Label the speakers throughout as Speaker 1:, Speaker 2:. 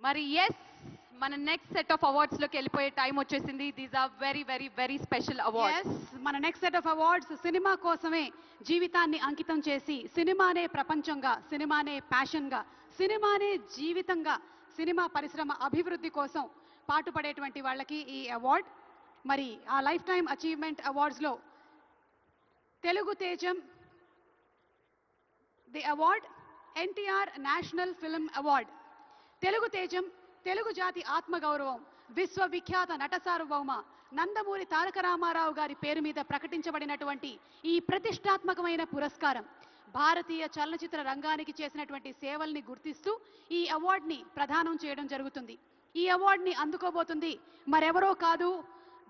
Speaker 1: మరి ఎస్ మన next set of awards లోకి వెళ్ళిపోయే టైం వచ్చేసింది. These are very very very special awards.
Speaker 2: మన next set of awards cinema కోసమే జీవితాన్ని అంకితం చేసి సినిమానే ప్రపంచంగా, సినిమానే ప్యాషన్గా, సినిమానే జీవితంగా, సినిమా పరిశ్రమ అభివృద్ధి కోసం పాటుపడేటువంటి వాళ్ళకి ఈ అవార్డ్. మరి ఆ లైఫ్ టైమ్ అచీవ్మెంట్ అవార్డ్స్లో తెలుగు తేజం the award NTR national film award. Telugu తేజం తెలుగు జాతి ఆత్మగౌరవం విశ్వవిఖ్యాత నట సార్వభౌమ నందమూరి తారక రామారావు గారి పేరు మీద ప్రకటించబడినటువంటి ఈ ప్రతిష్టాత్మకమైన పురస్కారం భారతీయ చలనచిత్ర రంగానికి చేసినటువంటి సేవల్ని గుర్తిస్తూ ఈ అవార్డుని ప్రదానం చేయడం జరుగుతుంది. ఈ అవార్డుని అందుకోబోతుంది మరెవరో కాదు,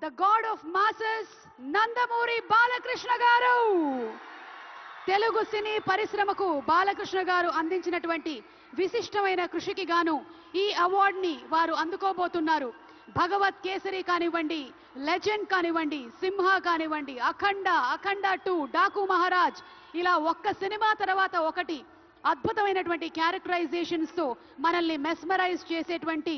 Speaker 2: the God of masses Nandamuri Balakrishna గారు. తెలుగు సినీ పరిశ్రమకు బాలకృష్ణ గారు అందించినటువంటి విశిష్టమైన కృషికి గాను ఈ అవార్డుని వారు అందుకోబోతున్నారు. భగవత్ కేసరి కానివ్వండి, లెజెండ్ కానివ్వండి, సింహ కానివ్వండి, అఖండ, అఖండ 2, డాకు మహారాజ్, ఇలా ఒక్క సినిమా తర్వాత ఒకటి అద్భుతమైనటువంటి క్యారెక్టరైజేషన్స్ తో మనల్ని మెస్మరైజ్ చేసేటువంటి,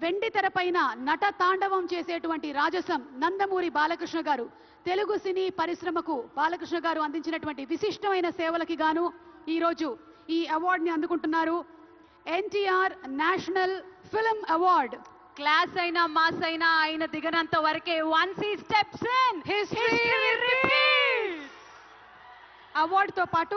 Speaker 2: వెండి తెరపైన నట తాండవం చేసేటువంటి రాజసం నందమూరి బాలకృష్ణ గారు. తెలుగు సినీ పరిశ్రమకు బాలకృష్ణ గారు అందించినటువంటి విశిష్టమైన సేవలకి గాను ఈరోజు ఈ అవార్డుని అందుకుంటున్నారు. NTR national film award.
Speaker 1: Class అయినా మాస్ అయినా ఆయన దిగనంత వరకే once he steps in history repeats.
Speaker 2: అవార్డుతో పాటు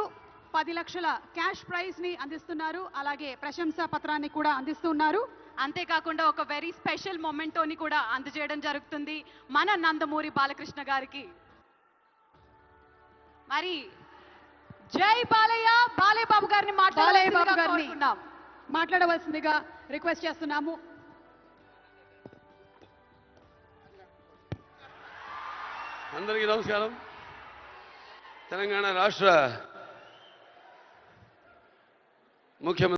Speaker 2: 10 లక్షల క్యాష్ ప్రైజ్ ని అందిస్తున్నారు. అలాగే ప్రశంసా పత్రాన్ని కూడా అందిస్తున్నారు.
Speaker 1: అంతేకాకుండా ఒక వెరీ స్పెషల్ మొమెంటోని కూడా అందజేయడం జరుగుతుంది మన నందమూరి బాలకృష్ణ గారికి. మరి జై బాలయ్య, బాలయ్య బాబు గారిని
Speaker 2: మాట్లాడవలసిందిగా రిక్వెస్ట్ చేస్తున్నాము.
Speaker 3: అందరికీ నమస్కారం. తెలంగాణ రాష్ట్ర ముఖ్యమంత్రి